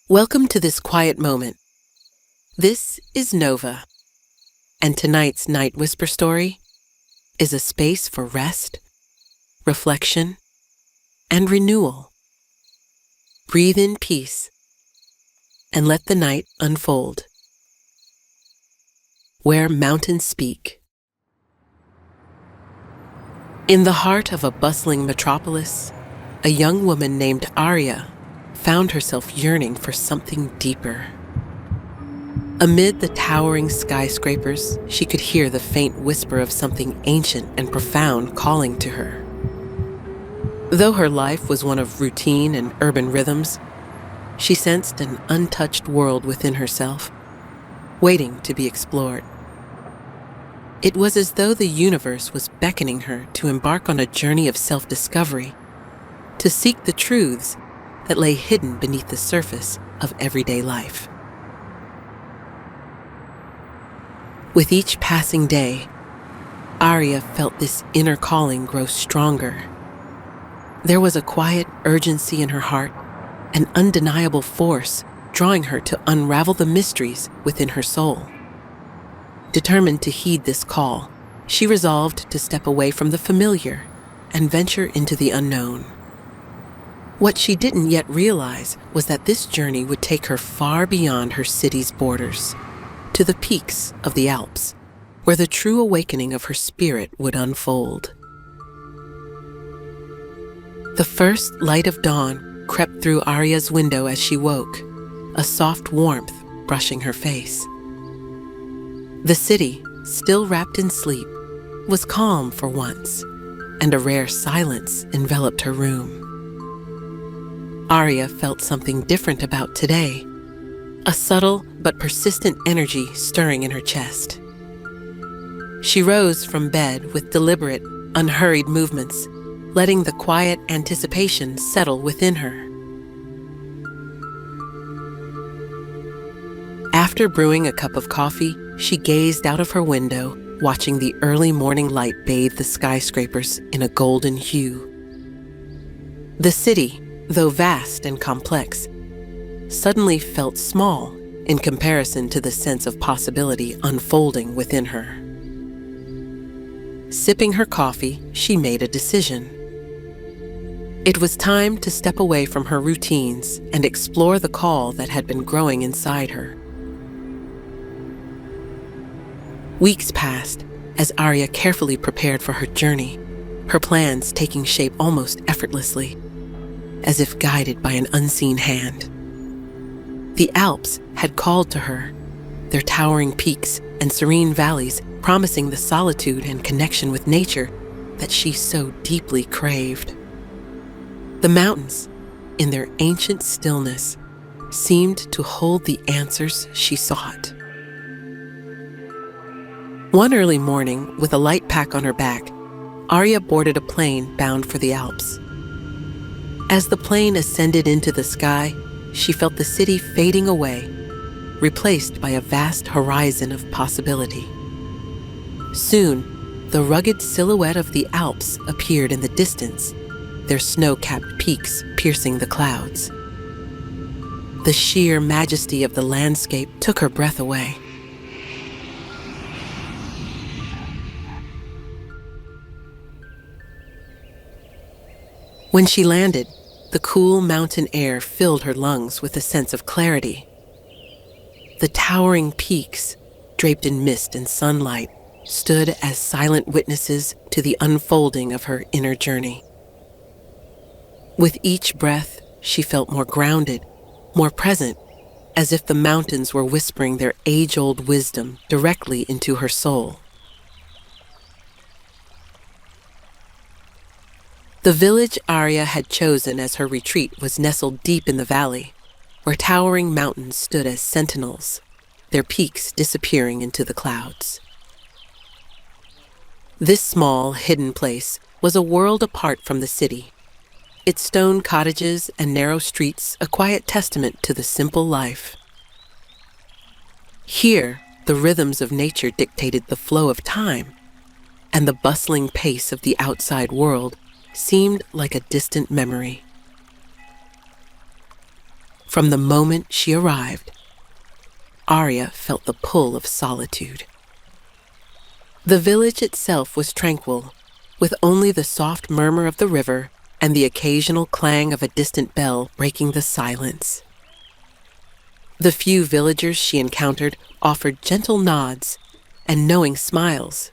Welcome to this quiet moment. This is Nova, and tonight's Night Whisper story is a space for rest, reflection, and renewal. Breathe in peace and let the night unfold. Where mountains speak. In the heart of a bustling metropolis, a young woman named Aria found herself yearning for something deeper. Amid the towering skyscrapers, she could hear the faint whisper of something ancient and profound calling to her. Though her life was one of routine and urban rhythms, she sensed an untouched world within herself, waiting to be explored. It was as though the universe was beckoning her to embark on a journey of self-discovery, to seek the truths that lay hidden beneath the surface of everyday life. With each passing day, Aria felt this inner calling grow stronger. There was a quiet urgency in her heart, an undeniable force drawing her to unravel the mysteries within her soul. Determined to heed this call, she resolved to step away from the familiar and venture into the unknown. What she didn't yet realize was that this journey would take her far beyond her city's borders, to the peaks of the Alps, where the true awakening of her spirit would unfold. The first light of dawn crept through Aria's window as she woke, a soft warmth brushing her face. The city, still wrapped in sleep, was calm for once, and a rare silence enveloped her room. Aria felt something different about today, a subtle but persistent energy stirring in her chest. She rose from bed with deliberate, unhurried movements, letting the quiet anticipation settle within her. After brewing a cup of coffee, she gazed out of her window, watching the early morning light bathe the skyscrapers in a golden hue. The city, though vast and complex, suddenly felt small in comparison to the sense of possibility unfolding within her. Sipping her coffee, she made a decision. It was time to step away from her routines and explore the call that had been growing inside her. Weeks passed as Aria carefully prepared for her journey, her plans taking shape almost effortlessly, as if guided by an unseen hand. The Alps had called to her, their towering peaks and serene valleys promising the solitude and connection with nature that she so deeply craved. The mountains, in their ancient stillness, seemed to hold the answers she sought. One early morning, with a light pack on her back, Aria boarded a plane bound for the Alps. As the plane ascended into the sky, she felt the city fading away, replaced by a vast horizon of possibility. Soon, the rugged silhouette of the Alps appeared in the distance, their snow-capped peaks piercing the clouds. The sheer majesty of the landscape took her breath away. When she landed, the cool mountain air filled her lungs with a sense of clarity. The towering peaks, draped in mist and sunlight, stood as silent witnesses to the unfolding of her inner journey. With each breath, she felt more grounded, more present, as if the mountains were whispering their age-old wisdom directly into her soul. The village Aria had chosen as her retreat was nestled deep in the valley, where towering mountains stood as sentinels, their peaks disappearing into the clouds. This small, hidden place was a world apart from the city, its stone cottages and narrow streets a quiet testament to the simple life. Here, the rhythms of nature dictated the flow of time, and the bustling pace of the outside world seemed like a distant memory. From the moment she arrived, Aria felt the pull of solitude. The village itself was tranquil, with only the soft murmur of the river and the occasional clang of a distant bell breaking the silence. The few villagers she encountered offered gentle nods and knowing smiles,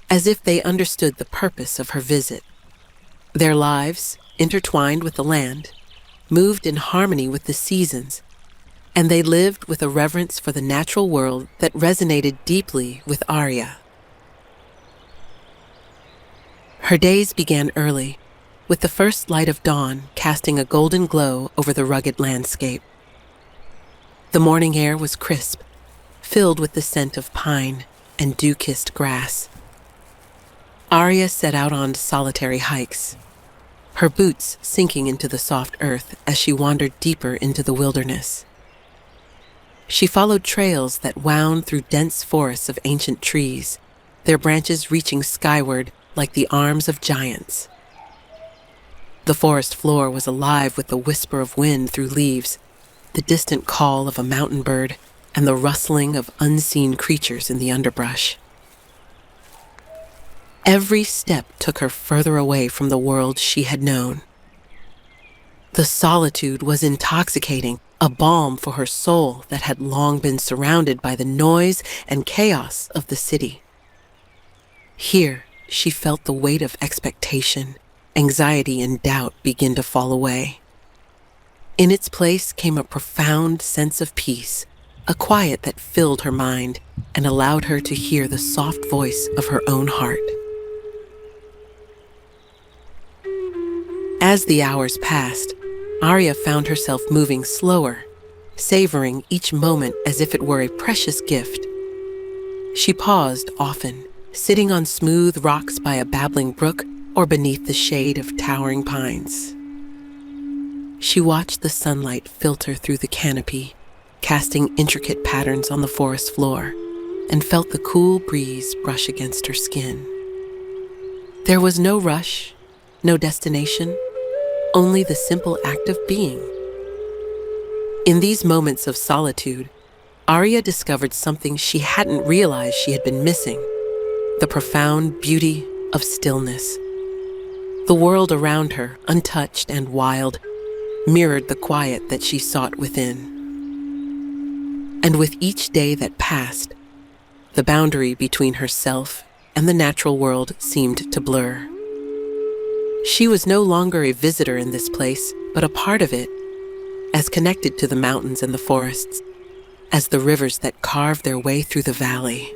as if they understood the purpose of her visit. Their lives, intertwined with the land, moved in harmony with the seasons, and they lived with a reverence for the natural world that resonated deeply with Aria. Her days began early, with the first light of dawn casting a golden glow over the rugged landscape. The morning air was crisp, filled with the scent of pine and dew-kissed grass. Aria set out on solitary hikes, her boots sinking into the soft earth as she wandered deeper into the wilderness. She followed trails that wound through dense forests of ancient trees, their branches reaching skyward like the arms of giants. The forest floor was alive with the whisper of wind through leaves, the distant call of a mountain bird, and the rustling of unseen creatures in the underbrush. Every step took her further away from the world she had known. The solitude was intoxicating, a balm for her soul that had long been surrounded by the noise and chaos of the city. Here, she felt the weight of expectation, anxiety, and doubt begin to fall away. In its place came a profound sense of peace, a quiet that filled her mind and allowed her to hear the soft voice of her own heart. As the hours passed, Aria found herself moving slower, savoring each moment as if it were a precious gift. She paused often, sitting on smooth rocks by a babbling brook or beneath the shade of towering pines. She watched the sunlight filter through the canopy, casting intricate patterns on the forest floor, and felt the cool breeze brush against her skin. There was no rush, no destination, only the simple act of being. In these moments of solitude, Aria discovered something she hadn't realized she had been missing: the profound beauty of stillness. The world around her, untouched and wild, mirrored the quiet that she sought within. And with each day that passed, the boundary between herself and the natural world seemed to blur. She was no longer a visitor in this place, but a part of it, as connected to the mountains and the forests, as the rivers that carved their way through the valley.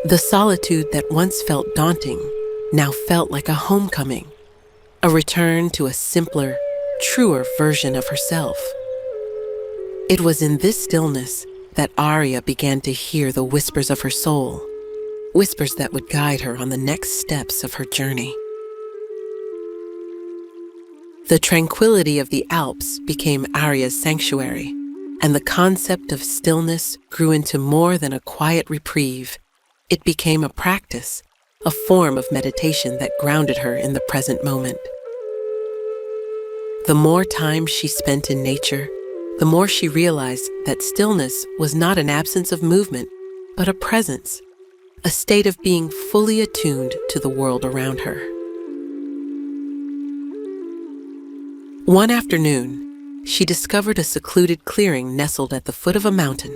The solitude that once felt daunting now felt like a homecoming, a return to a simpler, truer version of herself. It was in this stillness that Aria began to hear the whispers of her soul, whispers that would guide her on the next steps of her journey. The tranquility of the Alps became Aria's sanctuary, and the concept of stillness grew into more than a quiet reprieve. It became a practice, a form of meditation that grounded her in the present moment. The more time she spent in nature, the more she realized that stillness was not an absence of movement, but a presence, a state of being fully attuned to the world around her. One afternoon, she discovered a secluded clearing nestled at the foot of a mountain.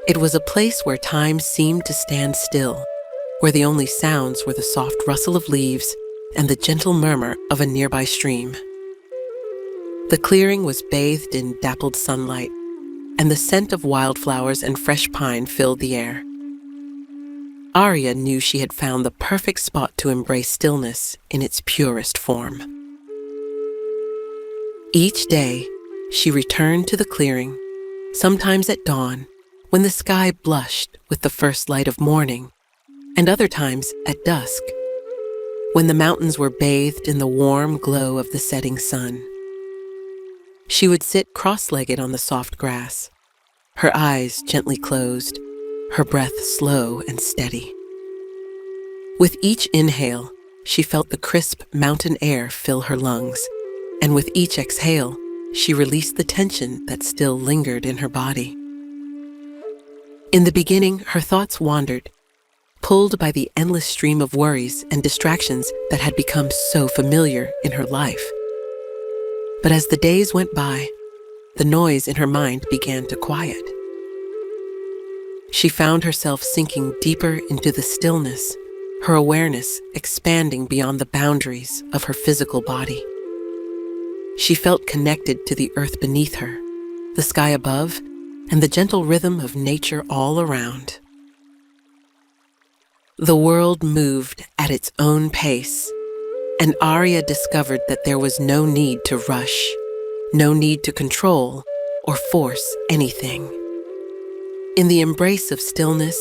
It was a place where time seemed to stand still, where the only sounds were the soft rustle of leaves and the gentle murmur of a nearby stream. The clearing was bathed in dappled sunlight, and the scent of wildflowers and fresh pine filled the air. Aria knew she had found the perfect spot to embrace stillness in its purest form. Each day, she returned to the clearing, sometimes at dawn, when the sky blushed with the first light of morning, and other times at dusk, when the mountains were bathed in the warm glow of the setting sun. She would sit cross-legged on the soft grass, her eyes gently closed, her breath slow and steady. With each inhale, she felt the crisp mountain air fill her lungs, and with each exhale, she released the tension that still lingered in her body. In the beginning, her thoughts wandered, pulled by the endless stream of worries and distractions that had become so familiar in her life. But as the days went by, the noise in her mind began to quiet. She found herself sinking deeper into the stillness, her awareness expanding beyond the boundaries of her physical body. She felt connected to the earth beneath her, the sky above, and the gentle rhythm of nature all around. The world moved at its own pace, and Aria discovered that there was no need to rush, no need to control or force anything. In the embrace of stillness,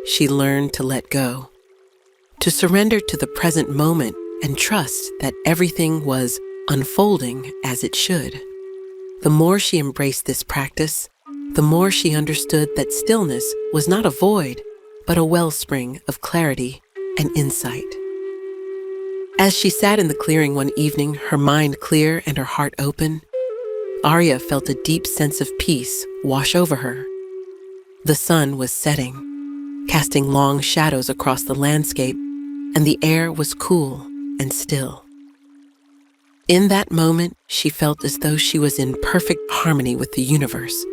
she learned to let go, to surrender to the present moment and trust that everything was unfolding as it should. The more she embraced this practice, the more she understood that stillness was not a void, but a wellspring of clarity and insight. As she sat in the clearing one evening, her mind clear and her heart open, Aria felt a deep sense of peace wash over her. The sun was setting, casting long shadows across the landscape, and the air was cool and still. In that moment, she felt as though she was in perfect harmony with the universe,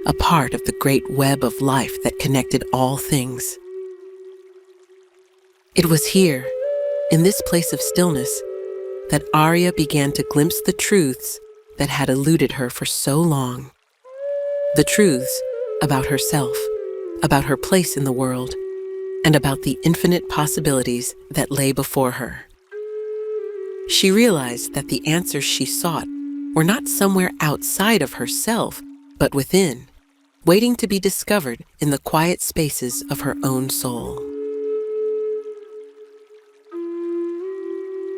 a part of the great web of life that connected all things. It was here, in this place of stillness, that Aria began to glimpse the truths that had eluded her for so long. The truths about herself, about her place in the world, and about the infinite possibilities that lay before her. She realized that the answers she sought were not somewhere outside of herself, but within, waiting to be discovered in the quiet spaces of her own soul.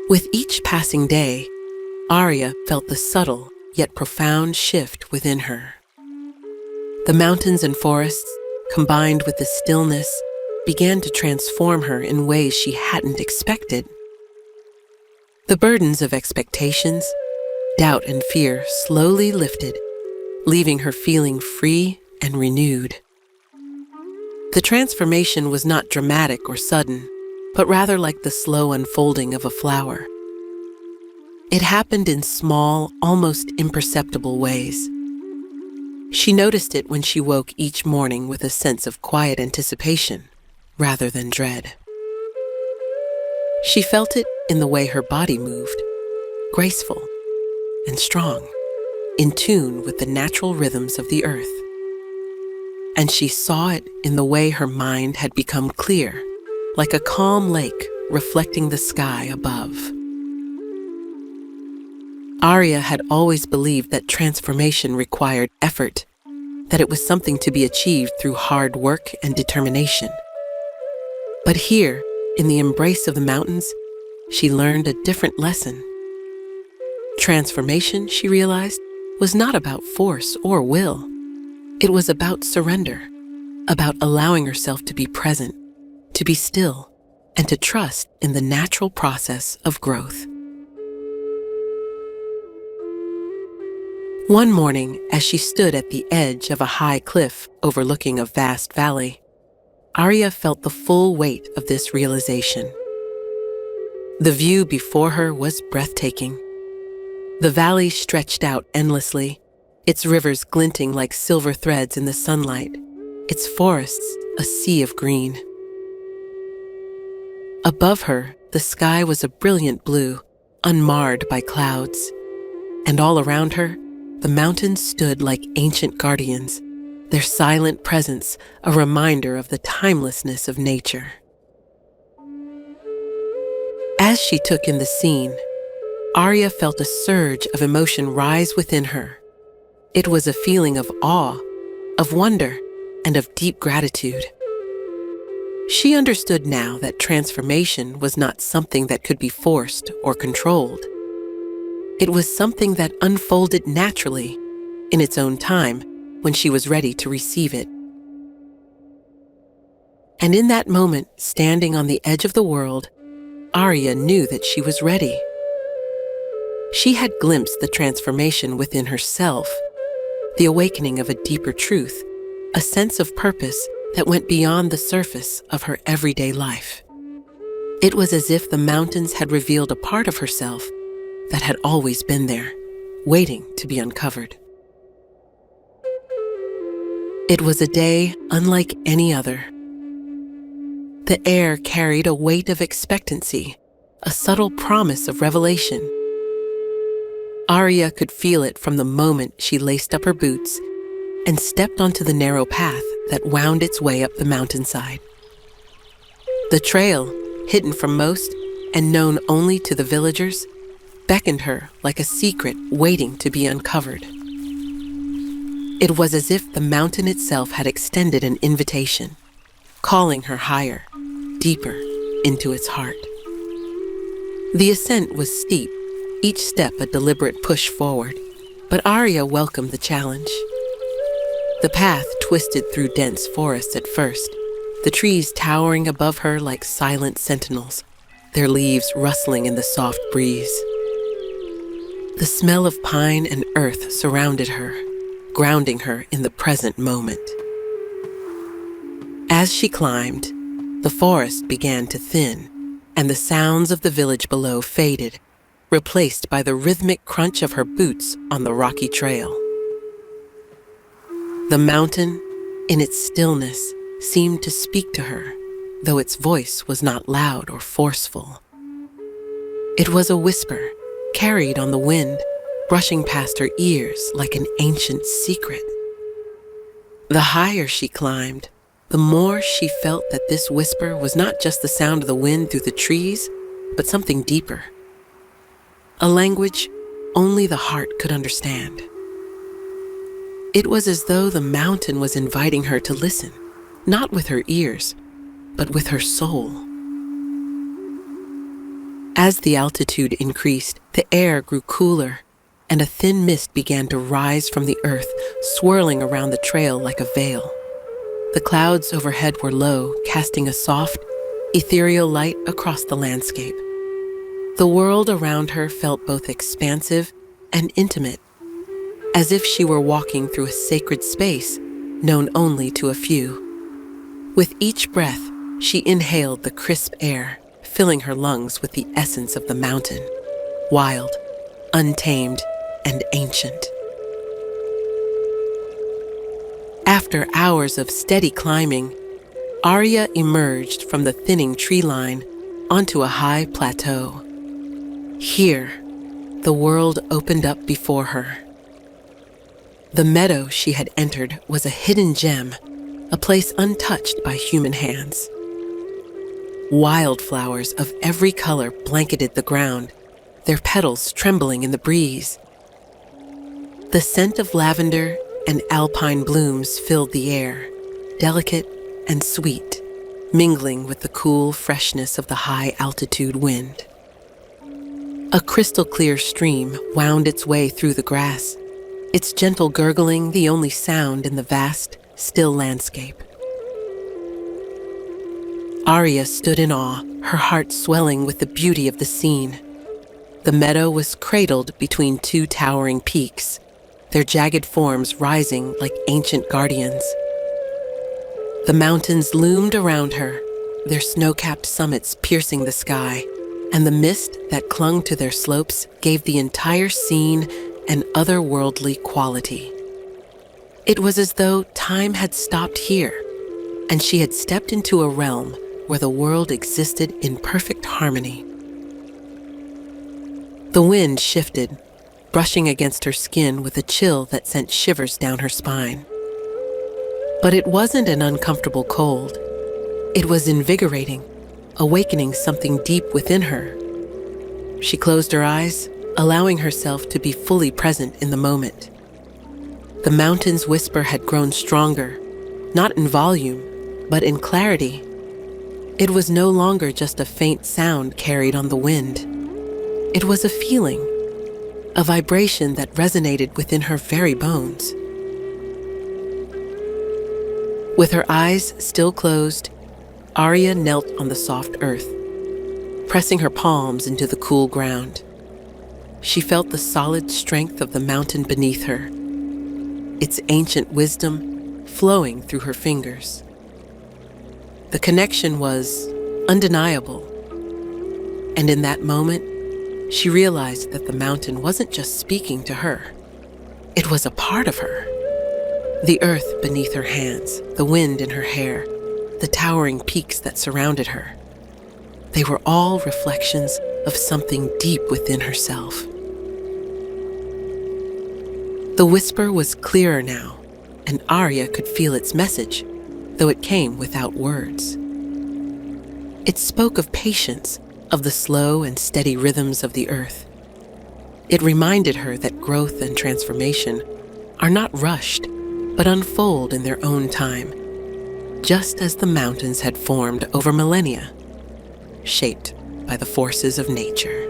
With each passing day, Aria felt the subtle yet profound shift within her. The mountains and forests, combined with the stillness, began to transform her in ways she hadn't expected. The burdens of expectations, doubt and fear slowly lifted, leaving her feeling free and renewed. The transformation was not dramatic or sudden, but rather like the slow unfolding of a flower. It happened in small, almost imperceptible ways. She noticed it when she woke each morning with a sense of quiet anticipation rather than dread. She felt it in the way her body moved, graceful and strong, in tune with the natural rhythms of the earth. And she saw it in the way her mind had become clear, like a calm lake reflecting the sky above. Aria had always believed that transformation required effort, that it was something to be achieved through hard work and determination. But here, in the embrace of the mountains, she learned a different lesson. Transformation, she realized, was not about force or will. It was about surrender, about allowing herself to be present, to be still, and to trust in the natural process of growth. One morning, as she stood at the edge of a high cliff overlooking a vast valley, Aria felt the full weight of this realization. The view before her was breathtaking. The valley stretched out endlessly, its rivers glinting like silver threads in the sunlight, its forests a sea of green. Above her, the sky was a brilliant blue, unmarred by clouds, and all around her, the mountains stood like ancient guardians, their silent presence a reminder of the timelessness of nature. As she took in the scene, Aria felt a surge of emotion rise within her. It was a feeling of awe, of wonder, and of deep gratitude. She understood now that transformation was not something that could be forced or controlled. It was something that unfolded naturally, in its own time, when she was ready to receive it. And in that moment, standing on the edge of the world, Aria knew that she was ready. She had glimpsed the transformation within herself, the awakening of a deeper truth, a sense of purpose that went beyond the surface of her everyday life. It was as if the mountains had revealed a part of herself that had always been there, waiting to be uncovered. It was a day unlike any other. The air carried a weight of expectancy, a subtle promise of revelation. Aria could feel it from the moment she laced up her boots and stepped onto the narrow path that wound its way up the mountainside. The trail, hidden from most and known only to the villagers, beckoned her like a secret waiting to be uncovered. It was as if the mountain itself had extended an invitation, calling her higher, deeper into its heart. The ascent was steep, each step a deliberate push forward, but Aria welcomed the challenge. The path twisted through dense forests at first, the trees towering above her like silent sentinels, their leaves rustling in the soft breeze. The smell of pine and earth surrounded her, grounding her in the present moment. As she climbed, the forest began to thin, and the sounds of the village below faded, replaced by the rhythmic crunch of her boots on the rocky trail. The mountain, in its stillness, seemed to speak to her, though its voice was not loud or forceful. It was a whisper, carried on the wind, brushing past her ears like an ancient secret. The higher she climbed, the more she felt that this whisper was not just the sound of the wind through the trees, but something deeper. A language only the heart could understand. It was as though the mountain was inviting her to listen, not with her ears, but with her soul. As the altitude increased, the air grew cooler, and a thin mist began to rise from the earth, swirling around the trail like a veil. The clouds overhead were low, casting a soft, ethereal light across the landscape. The world around her felt both expansive and intimate, as if she were walking through a sacred space known only to a few. With each breath, she inhaled the crisp air, filling her lungs with the essence of the mountain, wild, untamed, and ancient. After hours of steady climbing, Aria emerged from the thinning tree line onto a high plateau. Here, the world opened up before her. The meadow she had entered was a hidden gem, a place untouched by human hands. Wildflowers of every color blanketed the ground, their petals trembling in the breeze. The scent of lavender and alpine blooms filled the air, delicate and sweet, mingling with the cool freshness of the high-altitude wind. A crystal-clear stream wound its way through the grass, its gentle gurgling the only sound in the vast, still landscape. Aria stood in awe, her heart swelling with the beauty of the scene. The meadow was cradled between two towering peaks, their jagged forms rising like ancient guardians. The mountains loomed around her, their snow-capped summits piercing the sky, and the mist that clung to their slopes gave the entire scene an otherworldly quality. It was as though time had stopped here, and she had stepped into a realm where the world existed in perfect harmony. The wind shifted, brushing against her skin with a chill that sent shivers down her spine. But it wasn't an uncomfortable cold. It was invigorating, awakening something deep within her. She closed her eyes, allowing herself to be fully present in the moment. The mountain's whisper had grown stronger, not in volume, but in clarity. It was no longer just a faint sound carried on the wind. It was a feeling, a vibration that resonated within her very bones. With her eyes still closed, Aria knelt on the soft earth, pressing her palms into the cool ground. She felt the solid strength of the mountain beneath her, its ancient wisdom flowing through her fingers. The connection was undeniable, and in that moment, she realized that the mountain wasn't just speaking to her. It was a part of her. The earth beneath her hands, the wind in her hair, the towering peaks that surrounded her. They were all reflections of something deep within herself. The whisper was clearer now, and Aria could feel its message, though it came without words. It spoke of patience, of the slow and steady rhythms of the earth. It reminded her that growth and transformation are not rushed, but unfold in their own time, just as the mountains had formed over millennia, shaped by the forces of nature.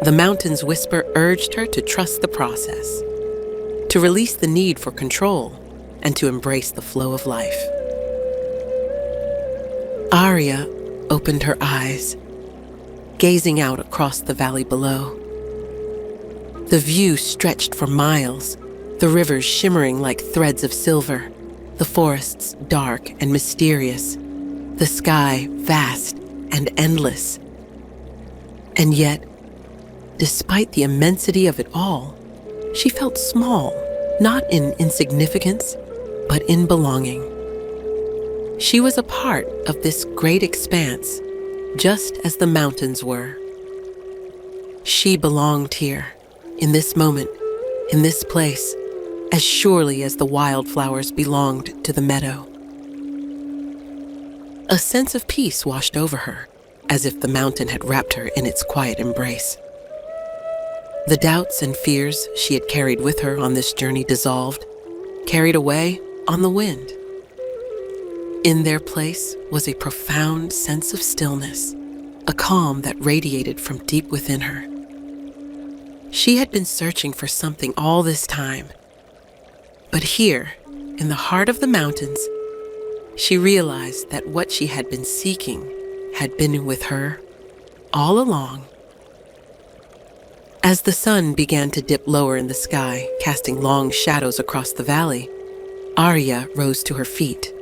The mountain's whisper urged her to trust the process, to release the need for control, and to embrace the flow of life. Aria opened her eyes, gazing out across the valley below. The view stretched for miles, the rivers shimmering like threads of silver, the forests dark and mysterious, the sky vast and endless. And yet, despite the immensity of it all, she felt small, not in insignificance, but in belonging. She was a part of this great expanse, just as the mountains were. She belonged here, in this moment, in this place, as surely as the wildflowers belonged to the meadow. A sense of peace washed over her, as if the mountain had wrapped her in its quiet embrace. The doubts and fears she had carried with her on this journey dissolved, carried away on the wind. In their place was a profound sense of stillness, a calm that radiated from deep within her. She had been searching for something all this time, but here, in the heart of the mountains, she realized that what she had been seeking had been with her all along. As the sun began to dip lower in the sky, casting long shadows across the valley, Aria rose to her feet.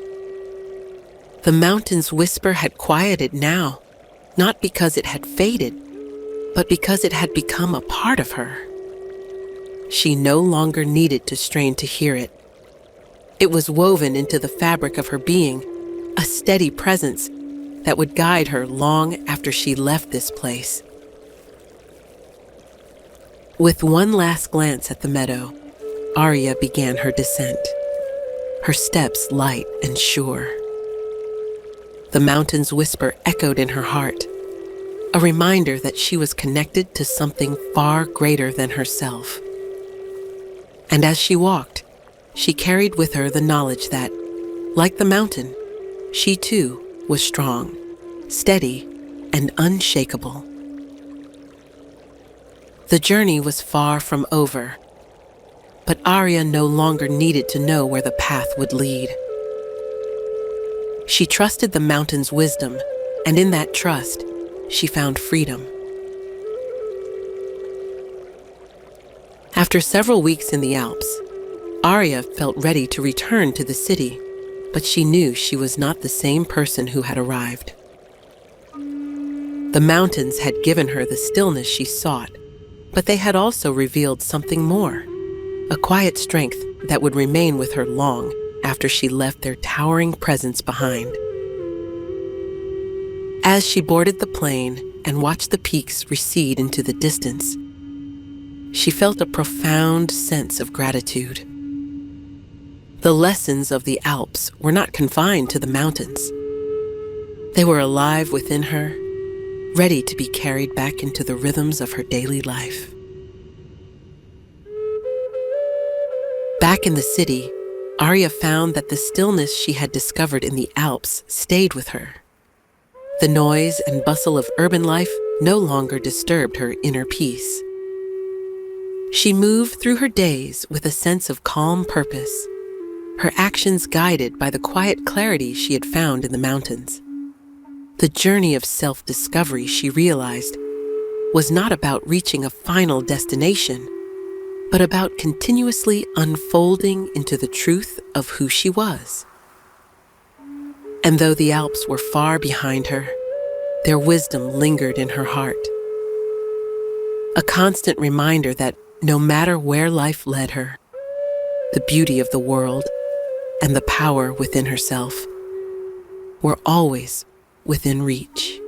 The mountain's whisper had quieted now, not because it had faded, but because it had become a part of her. She no longer needed to strain to hear it. It was woven into the fabric of her being, a steady presence that would guide her long after she left this place. With one last glance at the meadow, Aria began her descent, her steps light and sure. The mountain's whisper echoed in her heart, a reminder that she was connected to something far greater than herself. And as she walked, she carried with her the knowledge that, like the mountain, she too was strong, steady, and unshakable. The journey was far from over, but Aria no longer needed to know where the path would lead. She trusted the mountain's wisdom, and in that trust, she found freedom. After several weeks in the Alps, Aria felt ready to return to the city, but she knew she was not the same person who had arrived. The mountains had given her the stillness she sought, but they had also revealed something more, a quiet strength that would remain with her long after she left their towering presence behind. As she boarded the plane and watched the peaks recede into the distance, she felt a profound sense of gratitude. The lessons of the Alps were not confined to the mountains. They were alive within her, ready to be carried back into the rhythms of her daily life. Back in the city, Aria found that the stillness she had discovered in the Alps stayed with her. The noise and bustle of urban life no longer disturbed her inner peace. She moved through her days with a sense of calm purpose, her actions guided by the quiet clarity she had found in the mountains. The journey of self-discovery, she realized, was not about reaching a final destination, but about continuously unfolding into the truth of who she was. And though the Alps were far behind her, their wisdom lingered in her heart. A constant reminder that no matter where life led her, the beauty of the world and the power within herself were always within reach.